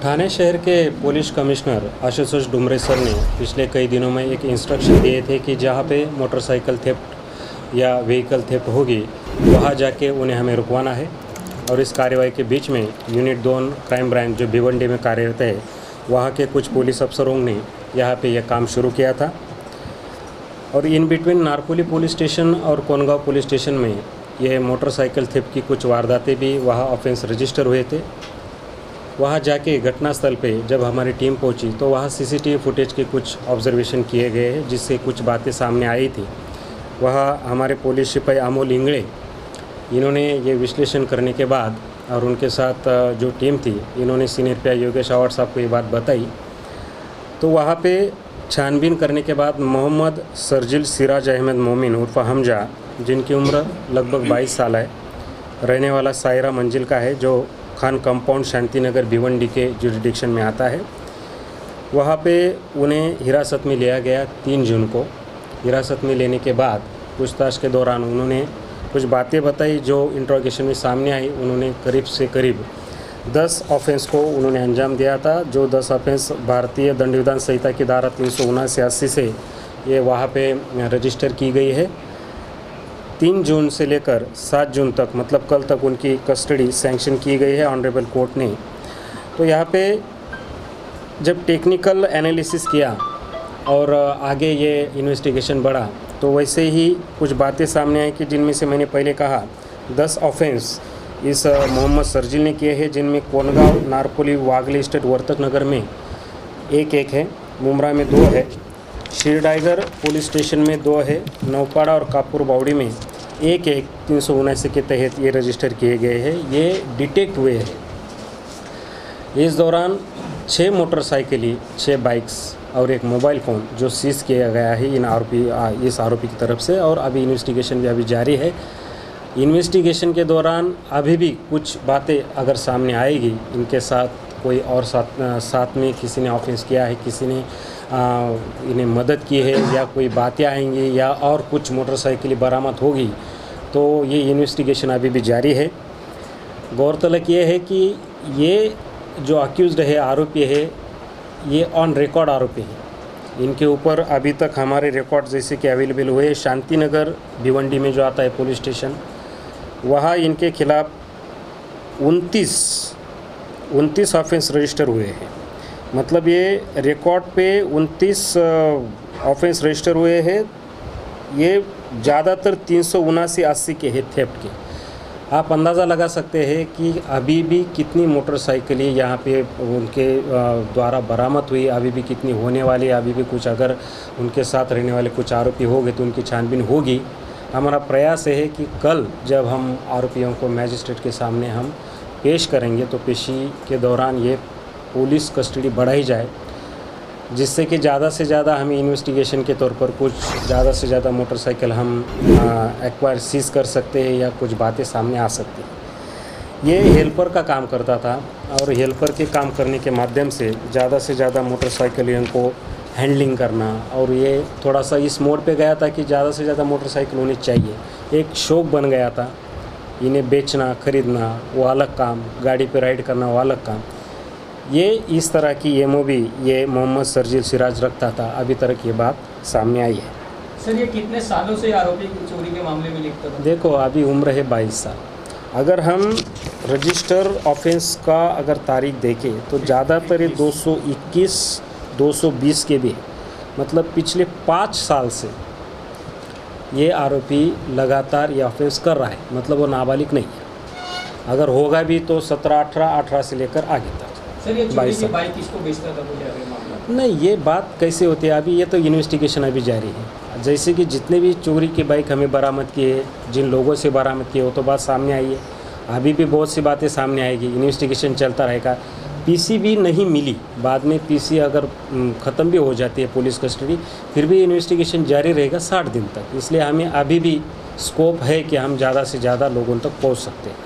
ठाणे शहर के police commissioner Ashutosh Dumre sir ने पिछले कई दिनों में एक इंस्ट्रक्शन दिए थे कि जहाँ पे मोटरसाइकिल थेफ्ट या व्हीकल थेफ्ट होगी वहाँ जाके उन्हें हमें रुकवाना है। और इस कार्रवाई के बीच में यूनिट 2 क्राइम ब्रांच जो भिवंडी में कार्यरत है वहाँ के कुछ पुलिस अफसरों ने यहाँ पे यह काम शुरू किया था। और in between Narkoli police station और कोनगांव पुलिस स्टेशन में ये मोटरसाइकिल थेफ्ट की कुछ वारदातें भी वहाँ ऑफेंस रजिस्टर हुए थे। वहाँ जाके घटनास्थल पे जब हमारी टीम पहुँची तो वहाँ सीसीटीवी फुटेज के कुछ ऑब्जर्वेशन किए गए हैं जिससे कुछ बातें सामने आई थी। वहाँ हमारे पुलिस सिपाही अमोल इंगड़े इन्होंने ये विश्लेषण करने के बाद और उनके साथ जो टीम थी इन्होंने सीनियर पीआई योगेश अवार्ड साहब को ये बात बताई। तो वहाँ पे छानबीन करने के बाद मोहम्मद सरजिल सिराज अहमद मोमिन उर्फ हमजा, जिनकी उम्र लगभग 22 साल है, रहने वाला सायरा मंजिल का है, जो खान कंपाउंड शांतिनगर भिवंडी के जुरिडिक्शन में आता है। वहाँ पे उन्हें हिरासत में लिया गया 3 जून को। हिरासत में लेने के बाद पूछताछ के दौरान उन्होंने कुछ बातें बताई जो इंट्रोगेशन में सामने आई। उन्होंने करीब से करीब 10 ऑफेंस को उन्होंने अंजाम दिया था, जो 10 ऑफेंस भारतीय दंड विधान संहिता की धारा 379-80 से ये वहाँ पे रजिस्टर की गई है। 3 जून से लेकर 7 जून तक, मतलब कल तक उनकी कस्टडी सैंक्शन की गई है ऑनरेबल कोर्ट ने। तो यहाँ पे जब टेक्निकल एनालिसिस किया और आगे ये इन्वेस्टिगेशन बढ़ा तो वैसे ही कुछ बातें सामने आई कि जिनमें से मैंने पहले कहा 10 ऑफेंस इस मोहम्मद सरजिल ने किए हैं, जिनमें कोनगांव, नारकोली, वागले स्टेट, वर्तक नगर में एक है, मुमरा में 2 है, शिरडाइगर पुलिस स्टेशन में 2 है, नौपाड़ा और कापुर बावड़ी में एक 379 के तहत ये रजिस्टर किए गए हैं। ये डिटेक्ट हुए हैं। इस दौरान 6 मोटरसाइकिल, 6 बाइक्स और एक मोबाइल फ़ोन जो सीज़ किया गया है इस आरोपी की तरफ से। और अभी इन्वेस्टिगेशन भी अभी जारी है। इन्वेस्टिगेशन के दौरान अभी भी कुछ बातें अगर सामने आएगी, इनके साथ कोई और साथ में किसी ने ऑफेंस किया है, किसी ने इन्हें मदद की है या कोई बातें आएंगी या और कुछ मोटरसाइकिल बरामद होगी, तो ये इन्वेस्टिगेशन अभी भी जारी है। गौरतलब ये है कि ये जो अक्यूज़्ड है, आरोपी है, ये ऑन रिकॉर्ड आरोपी है। इनके ऊपर अभी तक हमारे रिकॉर्ड जैसे कि अवेलेबल हुए शांतिनगर भिवंडी में जो आता है पुलिस स्टेशन, वहाँ इनके खिलाफ 29 ऑफेंस रजिस्टर हुए हैं। मतलब ये रिकॉर्ड पे 29 ऑफेंस रजिस्टर हुए हैं। ये ज़्यादातर 379-80 के हैं थेफ्ट के। आप अंदाज़ा लगा सकते हैं कि अभी भी कितनी मोटरसाइकिलें यहाँ पे उनके द्वारा बरामद हुई, अभी भी कितनी होने वाली है। अभी भी कुछ अगर उनके साथ रहने वाले कुछ आरोपी हो गए तो उनकी छानबीन होगी। हमारा प्रयास है कि कल जब हम आरोपियों को मैजिस्ट्रेट के सामने हम पेश करेंगे तो पेशी के दौरान ये पुलिस कस्टडी बढ़ाई जाए, जिससे कि ज़्यादा से ज़्यादा हमें इन्वेस्टिगेशन के तौर पर कुछ ज़्यादा से ज़्यादा मोटरसाइकिल हम एक्वायर सीज कर सकते हैं या कुछ बातें सामने आ सकती हैं। ये हेल्पर का काम करता था और हेल्पर के काम करने के माध्यम से ज़्यादा मोटरसाइकिलों को हैंडलिंग करना, और ये थोड़ा सा इस मोड़ पे गया था कि ज़्यादा से ज़्यादा मोटरसाइकिल होनी चाहिए। एक शौक़ बन गया था, इन्हें बेचना, ख़रीदना वो अलग काम, गाड़ी पे राइड करना वो अलग काम। ये इस तरह की एमओबी ये मोहम्मद सरजिल सिराज रखता था। अभी तक ये बात सामने आई है। सर, ये कितने सालों से आरोपी चोरी के मामले में लिखता था? देखो, अभी उम्र है 22 साल। अगर हम रजिस्टर ऑफेंस का अगर तारीख देखें तो ज़्यादातर ये 221, 220 के भी, मतलब पिछले 5 साल से ये आरोपी लगातार ये ऑफेंस कर रहा है। मतलब वो नाबालिग नहीं है। अगर होगा भी तो 17, 18 से लेकर आगे तक। सर, ये चोरी की बाइक किसको बेचता था मुझे अभी मामला? नहीं, ये बात कैसे होती है अभी, ये तो इन्वेस्टिगेशन अभी जारी है। जैसे कि जितने भी चोरी की बाइक हमें बरामद किए, जिन लोगों से बरामद किए, वो तो बात सामने आई है। अभी भी बहुत सी बातें सामने आएगी, इन्वेस्टिगेशन चलता रहेगा। पीसी भी नहीं मिली, बाद में पीसी अगर ख़त्म भी हो जाती है पुलिस कस्टडी, फिर भी इन्वेस्टिगेशन जारी रहेगा 60 दिन तक। इसलिए हमें अभी भी स्कोप है कि हम ज़्यादा से ज़्यादा लोगों तक पहुँच सकते हैं।